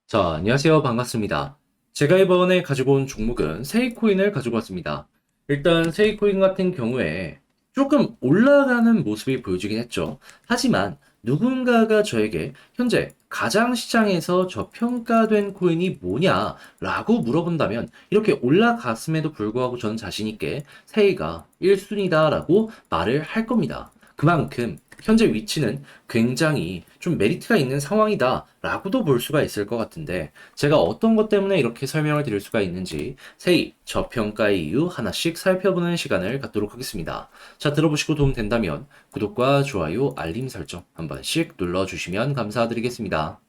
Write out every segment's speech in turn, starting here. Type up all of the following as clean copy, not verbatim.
자, 안녕하세요. 반갑습니다. 제가 이번에 가지고 온 종목은 세이코인을 가지고 왔습니다. 일단 세이코인 같은 경우에 조금 올라가는 모습이 보여지긴 했죠. 하지만 누군가가 저에게 현재 가장 시장에서 저평가된 코인이 뭐냐라고 물어본다면 이렇게 올라갔음에도 불구하고 저는 자신 있게 세이가 1순위다라고 말을 할 겁니다. 그만큼 현재 위치는 굉장히 좀 메리트가 있는 상황이다 라고도 볼 수가 있을 것 같은데 제가 어떤 것 때문에 이렇게 설명을 드릴 수가 있는지 세이 저평가의 이유 하나씩 살펴보는 시간을 갖도록 하겠습니다. 자, 들어보시고 도움 된다면 구독과 좋아요, 알림 설정 한 번씩 눌러주시면 감사드리겠습니다.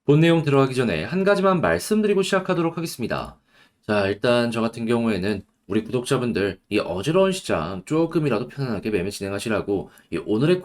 본 내용 들어가기 전에 한 가지만 말씀드리고 시작하도록 하겠습니다. 자, 일단 저 같은 경우에는 우리 구독자분들 이 어지러운 시장 조금이라도 편안하게 매매 진행하시라고 이 오늘의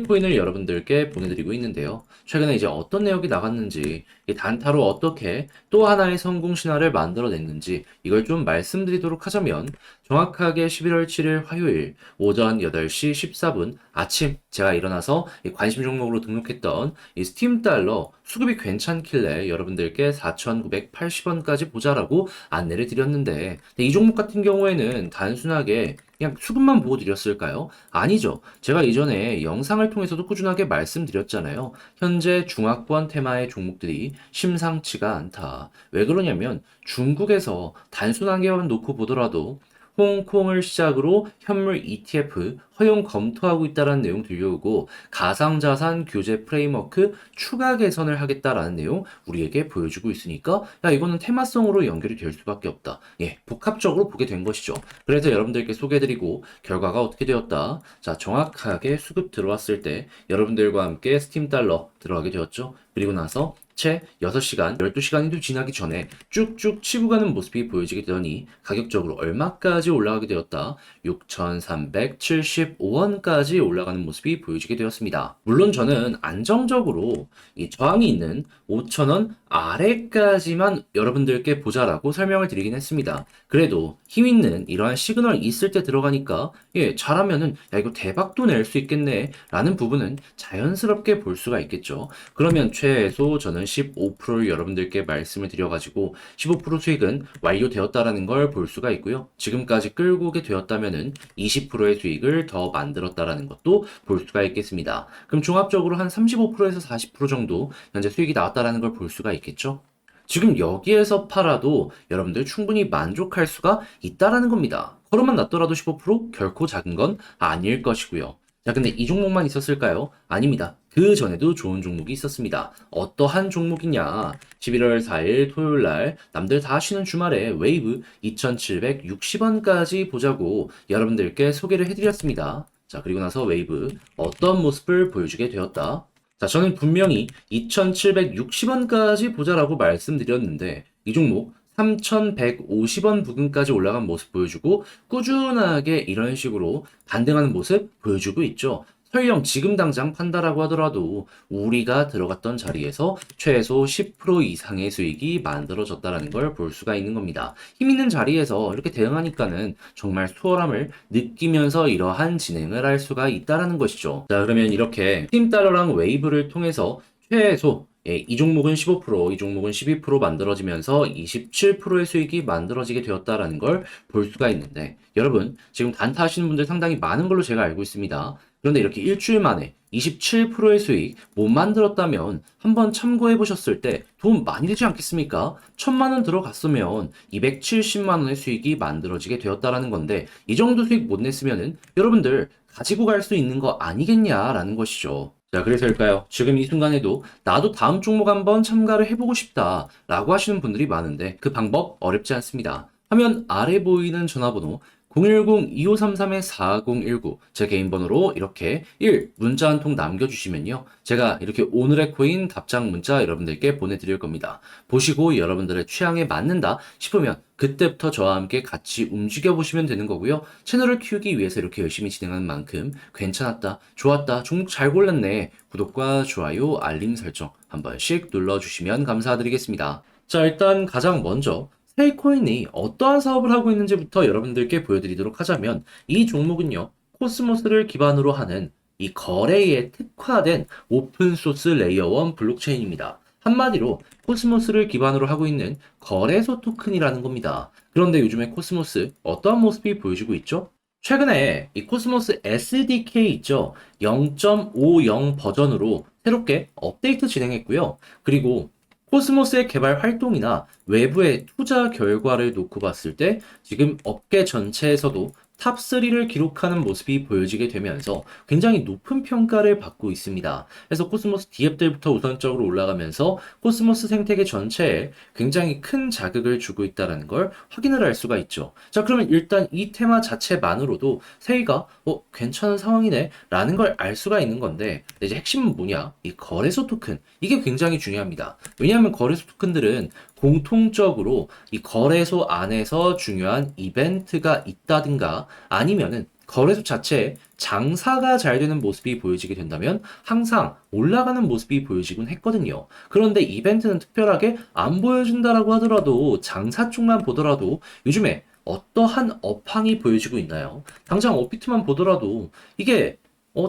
코인을 여러분들께 보내드리고 있는데요. 최근에 이제 어떤 내역이 나갔는지, 이 단타로 어떻게 또 하나의 성공 신화를 만들어냈는지 이걸 좀 말씀드리도록 하자면 정확하게 11월 7일 화요일 오전 8시 14분 아침 제가 일어나서 이 관심 종목으로 등록했던 이 스팀 달러 수급이 괜찮길래 여러분들께 4,980원까지 보자라고 안내를 드렸는데 이 종목 같은 경우에는 단순하게 그냥 수급만 보고 드렸을까요? 아니죠. 제가 이전에 영상을 통해서도 꾸준하게 말씀드렸잖아요. 현재 중화권 테마의 종목들이 심상치가 않다. 왜 그러냐면 중국에서 단순하게만 놓고 보더라도 홍콩을 시작으로 현물 ETF 허용 검토하고 있다는 내용 들려오고 가상자산 규제 프레임워크 추가 개선을 하겠다라는 내용 우리에게 보여주고 있으니까 야 이거는 테마성으로 연결이 될 수밖에 없다. 예, 복합적으로 보게 된 것이죠. 그래서 여러분들께 소개해드리고 결과가 어떻게 되었다. 자, 정확하게 수급 들어왔을 때 여러분들과 함께 스팀 달러 들어가게 되었죠. 그리고 나서 채 6시간, 12시간이 지나기 전에 쭉쭉 치고 가는 모습이 보여지게 되더니 가격적으로 얼마까지 올라가게 되었다. 6,375원까지 올라가는 모습이 보여지게 되었습니다. 물론 저는 안정적으로 이 저항이 있는 5,000원 아래까지만 여러분들께 보자라고 설명을 드리긴 했습니다. 그래도 힘 있는 이러한 시그널이 있을 때 들어가니까 예, 잘하면은 야 이거 대박도 낼 수 있겠네 라는 부분은 자연스럽게 볼 수가 있겠죠. 그러면 최소 저는 15%를 여러분들께 말씀을 드려가지고 15% 수익은 완료되었다라는 걸 볼 수가 있고요. 지금까지 끌고 오게 되었다면은 20%의 수익을 더 만들었다라는 것도 볼 수가 있겠습니다. 그럼 종합적으로 한 35%에서 40% 정도 현재 수익이 나왔다라는 걸 볼 수가 있겠죠. 지금 여기에서 팔아도 여러분들 충분히 만족할 수가 있다라는 겁니다. 걸음만 낮더라도 15% 결코 작은 건 아닐 것이고요. 자, 근데 이 종목만 있었을까요? 아닙니다. 그 전에도 좋은 종목이 있었습니다. 어떠한 종목이냐? 11월 4일 토요일 날 남들 다 쉬는 주말에 웨이브 2,760원까지 보자고 여러분들께 소개를 해드렸습니다. 자, 그리고 나서 웨이브 어떤 모습을 보여주게 되었다. 자, 저는 분명히 2,760원까지 보자라고 말씀드렸는데 이 종목 3,150원 부근까지 올라간 모습 보여주고 꾸준하게 이런 식으로 반등하는 모습 보여주고 있죠. 설령 지금 당장 판다라고 하더라도 우리가 들어갔던 자리에서 최소 10% 이상의 수익이 만들어졌다는 걸 볼 수가 있는 겁니다. 힘 있는 자리에서 이렇게 대응하니까는 정말 수월함을 느끼면서 이러한 진행을 할 수가 있다는 것이죠. 자, 그러면 이렇게 팀달러랑 웨이브를 통해서 최소 예, 이 종목은 15%, 이 종목은 12% 만들어지면서 27%의 수익이 만들어지게 되었다라는 걸 볼 수가 있는데 여러분 지금 단타 하시는 분들 상당히 많은 걸로 제가 알고 있습니다. 그런데 이렇게 일주일 만에 27%의 수익 못 만들었다면 한번 참고해 보셨을 때 도움 많이 되지 않겠습니까? 1,000만 원 들어갔으면 270만 원의 수익이 만들어지게 되었다라는 건데 이 정도 수익 못 냈으면은 여러분들 가지고 갈 수 있는 거 아니겠냐라는 것이죠. 자, 그래서일까요? 지금 이 순간에도 나도 다음 종목 한번 참가를 해보고 싶다 라고 하시는 분들이 많은데 그 방법 어렵지 않습니다. 화면 아래 보이는 전화번호 010-2533-4019 제 개인 번호로 이렇게 1 문자 한 통 남겨주시면요. 제가 이렇게 오늘의 코인 답장 문자 여러분들께 보내드릴 겁니다. 보시고 여러분들의 취향에 맞는다 싶으면 그때부터 저와 함께 같이 움직여 보시면 되는 거고요. 채널을 키우기 위해서 이렇게 열심히 진행하는 만큼 괜찮았다, 좋았다, 종목 잘 골랐네. 구독과 좋아요, 알림 설정 한 번씩 눌러주시면 감사드리겠습니다. 자, 일단 가장 먼저 세이코인이 어떠한 사업을 하고 있는지부터 여러분들께 보여드리도록 하자면 이 종목은요. 코스모스를 기반으로 하는 이 거래에 특화된 오픈소스 레이어 1 블록체인입니다. 한마디로 코스모스를 기반으로 하고 있는 거래소 토큰이라는 겁니다. 그런데 요즘에 코스모스 어떠한 모습이 보여지고 있죠? 최근에 이 코스모스 SDK 있죠? 0.50 버전으로 새롭게 업데이트 진행했고요. 그리고 코스모스의 개발 활동이나 외부의 투자 결과를 놓고 봤을 때 지금 업계 전체에서도 탑3를 기록하는 모습이 보여지게 되면서 굉장히 높은 평가를 받고 있습니다. 그래서 코스모스 D앱들부터 우선적으로 올라가면서 코스모스 생태계 전체에 굉장히 큰 자극을 주고 있다는 걸 확인을 할 수가 있죠. 자, 그러면 일단 이 테마 자체만으로도 세이가 괜찮은 상황이네 라는 걸 알 수가 있는 건데 이제 핵심은 뭐냐? 이 거래소 토큰. 이게 굉장히 중요합니다. 왜냐하면 거래소 토큰들은 공통적으로 이 거래소 안에서 중요한 이벤트가 있다든가 아니면은 거래소 자체에 장사가 잘 되는 모습이 보여지게 된다면 항상 올라가는 모습이 보여지곤 했거든요. 그런데 이벤트는 특별하게 안 보여준다라고 하더라도 장사 쪽만 보더라도 요즘에 어떠한 업황이 보여지고 있나요? 당장 업비트만 보더라도 이게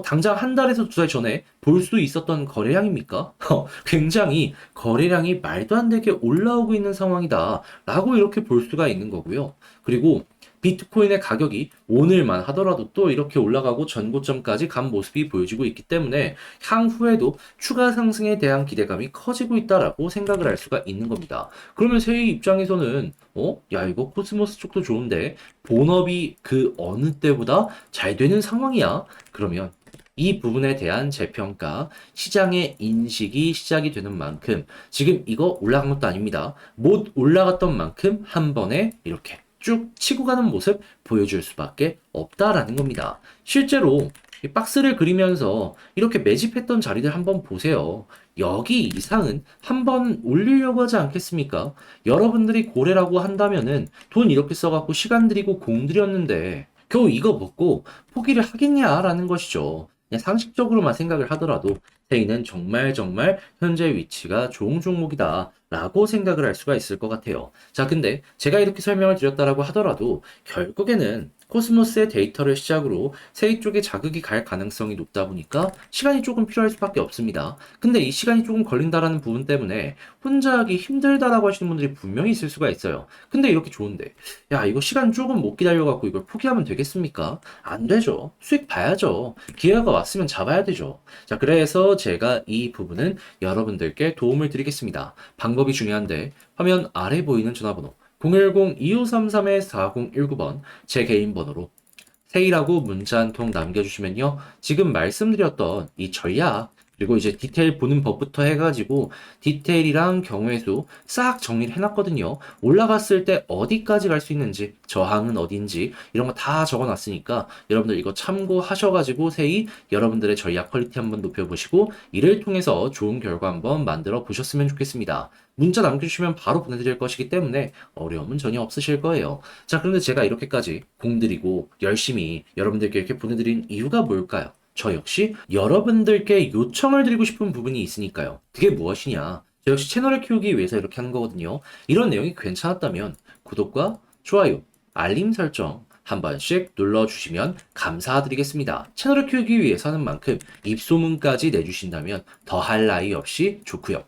당장 한 달에서 두 달 전에 볼 수 있었던 거래량입니까? 굉장히 거래량이 말도 안 되게 올라오고 있는 상황이다. 라고 이렇게 볼 수가 있는 거고요. 그리고 비트코인의 가격이 오늘만 하더라도 또 이렇게 올라가고 전고점까지 간 모습이 보여지고 있기 때문에 향후에도 추가 상승에 대한 기대감이 커지고 있다라고 생각을 할 수가 있는 겁니다. 그러면 세이 입장에서는 야, 이거 코스모스 쪽도 좋은데 본업이 그 어느 때보다 잘 되는 상황이야. 그러면 이 부분에 대한 재평가, 시장의 인식이 시작이 되는 만큼 지금 이거 올라간 것도 아닙니다. 못 올라갔던 만큼 한 번에 이렇게 쭉 치고 가는 모습 보여줄 수밖에 없다라는 겁니다. 실제로 이 박스를 그리면서 이렇게 매집했던 자리들 한번 보세요. 여기 이상은 한번 올리려고 하지 않겠습니까? 여러분들이 고래라고 한다면은 돈 이렇게 써갖고 시간 들이고 공 들였는데 겨우 이거 먹고 포기를 하겠냐라는 것이죠. 그냥 상식적으로만 생각을 하더라도 테이는 정말 정말 현재 위치가 좋은 종목이다 라고 생각을 할 수가 있을 것 같아요. 자, 근데 제가 이렇게 설명을 드렸다라고 하더라도 결국에는 코스모스의 데이터를 시작으로 세이 쪽에 자극이 갈 가능성이 높다 보니까 시간이 조금 필요할 수밖에 없습니다. 근데 이 시간이 조금 걸린다라는 부분 때문에 혼자 하기 힘들다라고 하시는 분들이 분명히 있을 수가 있어요. 근데 이렇게 좋은데 야, 이거 시간 조금 못 기다려갖고 이걸 포기하면 되겠습니까? 안 되죠. 수익 봐야죠. 기회가 왔으면 잡아야 되죠. 자, 그래서 제가 이 부분은 여러분들께 도움을 드리겠습니다. 방법이 중요한데 화면 아래 보이는 전화번호 010-2533-4019번 제 개인 번호로 세일하고 문자 한 통 남겨주시면요. 지금 말씀드렸던 이 전략 그리고 이제 디테일 보는 법부터 해가지고 디테일이랑 경우의 수 싹 정리를 해놨거든요. 올라갔을 때 어디까지 갈 수 있는지 저항은 어딘지 이런 거 다 적어놨으니까 여러분들 이거 참고하셔가지고 세이 여러분들의 전략 퀄리티 한번 높여보시고 이를 통해서 좋은 결과 한번 만들어 보셨으면 좋겠습니다. 문자 남겨주시면 바로 보내드릴 것이기 때문에 어려움은 전혀 없으실 거예요. 자, 그런데 제가 이렇게까지 공들이고 열심히 여러분들께 이렇게 보내드린 이유가 뭘까요? 저 역시 여러분들께 요청을 드리고 싶은 부분이 있으니까요. 그게 무엇이냐? 저 역시 채널을 키우기 위해서 이렇게 하는 거거든요. 이런 내용이 괜찮았다면 구독과 좋아요, 알림 설정 한 번씩 눌러주시면 감사드리겠습니다. 채널을 키우기 위해서 하는 만큼 입소문까지 내주신다면 더할 나위 없이 좋고요.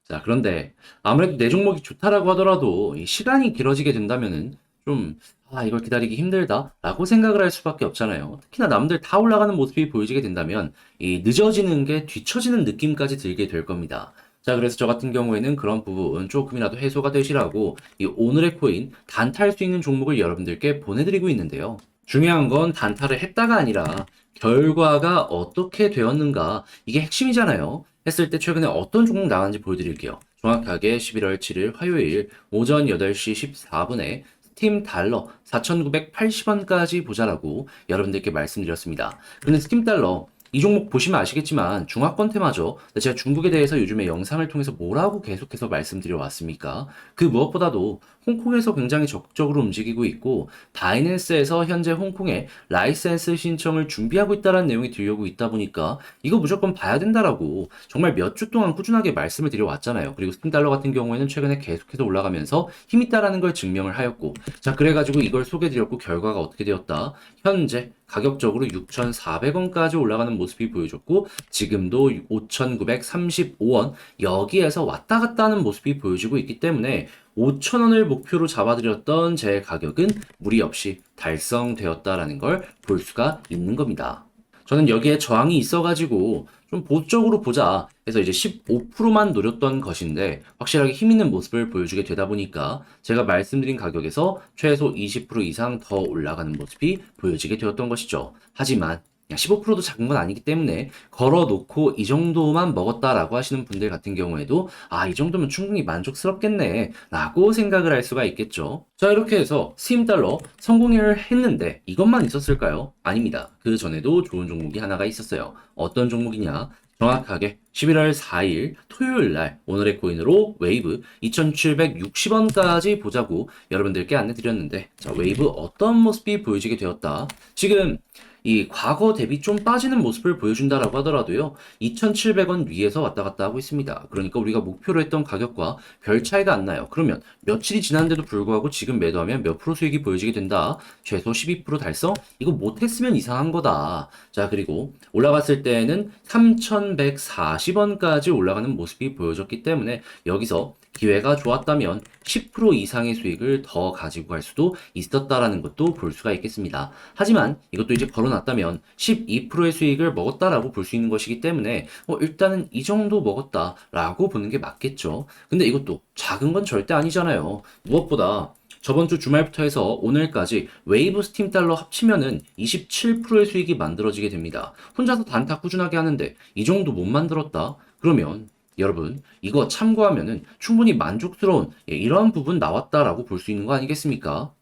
자, 그런데 아무래도 내 종목이 좋다라고 하더라도 이 시간이 길어지게 된다면은 좀, 이걸 기다리기 힘들다라고 생각을 할 수밖에 없잖아요. 특히나 남들 다 올라가는 모습이 보여지게 된다면 이 늦어지는 게 뒤처지는 느낌까지 들게 될 겁니다. 자, 그래서 저 같은 경우에는 그런 부분 조금이라도 해소가 되시라고 이 오늘의 코인 단타할 수 있는 종목을 여러분들께 보내드리고 있는데요. 중요한 건 단타를 했다가 아니라 결과가 어떻게 되었는가 이게 핵심이잖아요. 했을 때 최근에 어떤 종목 나왔는지 보여드릴게요. 정확하게 11월 7일 화요일 오전 8시 14분에 스팀 달러 4,980원까지 보자라고 여러분들께 말씀드렸습니다. 그런데 스팀 달러 이 종목 보시면 아시겠지만 중화권 테마죠. 제가 중국에 대해서 요즘에 영상을 통해서 뭐라고 계속해서 말씀드려 왔습니까? 그 무엇보다도 홍콩에서 굉장히 적극적으로 움직이고 있고 바이낸스에서 현재 홍콩에 라이센스 신청을 준비하고 있다는 내용이 들려오고 있다 보니까 이거 무조건 봐야 된다라고 정말 몇 주 동안 꾸준하게 말씀을 드려왔잖아요. 그리고 스팀 달러 같은 경우에는 최근에 계속해서 올라가면서 힘이 있다라는 걸 증명을 하였고 자, 그래가지고 이걸 소개드렸고 결과가 어떻게 되었다. 현재 가격적으로 6,400원까지 올라가는 모습이 보여줬고 지금도 5,935원 여기에서 왔다 갔다 하는 모습이 보여지고 있기 때문에 5,000원을 목표로 잡아드렸던 제 가격은 무리 없이 달성되었다라는 걸 볼 수가 있는 겁니다. 저는 여기에 저항이 있어가지고 좀 보수적으로 보자 해서 이제 15%만 노렸던 것인데 확실하게 힘 있는 모습을 보여주게 되다 보니까 제가 말씀드린 가격에서 최소 20% 이상 더 올라가는 모습이 보여지게 되었던 것이죠. 하지만 그냥 15%도 작은 건 아니기 때문에 걸어놓고 이 정도만 먹었다라고 하시는 분들 같은 경우에도 이 정도면 충분히 만족스럽겠네 라고 생각을 할 수가 있겠죠. 자, 이렇게 해서 스임 달러 성공을 했는데 이것만 있었을까요? 아닙니다. 그 전에도 좋은 종목이 하나가 있었어요. 어떤 종목이냐? 정확하게 11월 4일 토요일 날 오늘의 코인으로 웨이브 2,760원까지 보자고 여러분들께 안내 드렸는데 자, 웨이브 어떤 모습이 보여지게 되었다. 지금 이 과거 대비 좀 빠지는 모습을 보여준다라고 하더라도요. 2,700원 위에서 왔다 갔다 하고 있습니다. 그러니까 우리가 목표로 했던 가격과 별 차이가 안 나요. 그러면 며칠이 지났는데도 불구하고 지금 매도하면 몇 프로 수익이 보여지게 된다. 최소 12% 달성? 이거 못했으면 이상한 거다. 자, 그리고 올라갔을 때에는 3,140원까지 올라가는 모습이 보여졌기 때문에 여기서 기회가 좋았다면 10% 이상의 수익을 더 가지고 갈 수도 있었다라는 것도 볼 수가 있겠습니다. 하지만 이것도 이제 걸어놨다면 12%의 수익을 먹었다라고 볼 수 있는 것이기 때문에 일단은 이 정도 먹었다라고 보는 게 맞겠죠. 근데 이것도 작은 건 절대 아니잖아요. 무엇보다 저번 주 주말부터 해서 오늘까지 웨이브 스팀 달러 합치면은 27%의 수익이 만들어지게 됩니다. 혼자서 단타 꾸준하게 하는데 이 정도 못 만들었다? 그러면 여러분 이거 참고하면은 충분히 만족스러운 이러한 부분 나왔다라고 볼 수 있는 거 아니겠습니까?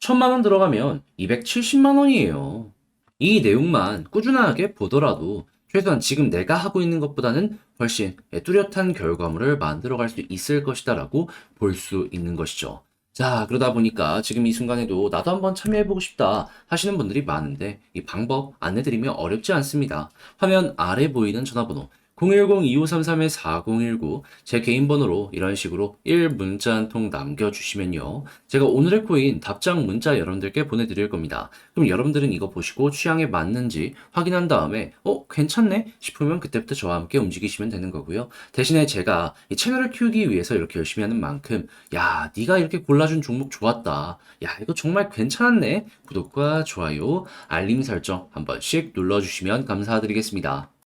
1,000만 원 들어가면 270만 원이에요. 이 내용만 꾸준하게 보더라도 최소한 지금 내가 하고 있는 것보다는 훨씬 뚜렷한 결과물을 만들어 갈 수 있을 것이다라고 볼 수 있는 것이죠. 자, 그러다 보니까 지금 이 순간에도 나도 한번 참여해보고 싶다 하시는 분들이 많은데 이 방법 안내드리면 어렵지 않습니다. 화면 아래 보이는 전화번호 010-2533-4019 제 개인 번호로 이런 식으로 1문자 한 통 남겨주시면요. 제가 오늘의 코인 답장 문자 여러분들께 보내드릴 겁니다. 그럼 여러분들은 이거 보시고 취향에 맞는지 확인한 다음에 괜찮네 싶으면 그때부터 저와 함께 움직이시면 되는 거고요. 대신에 제가 이 채널을 키우기 위해서 이렇게 열심히 하는 만큼 야, 네가 이렇게 골라준 종목 좋았다. 야, 이거 정말 괜찮네. 구독과 좋아요, 알림 설정 한 번씩 눌러주시면 감사드리겠습니다.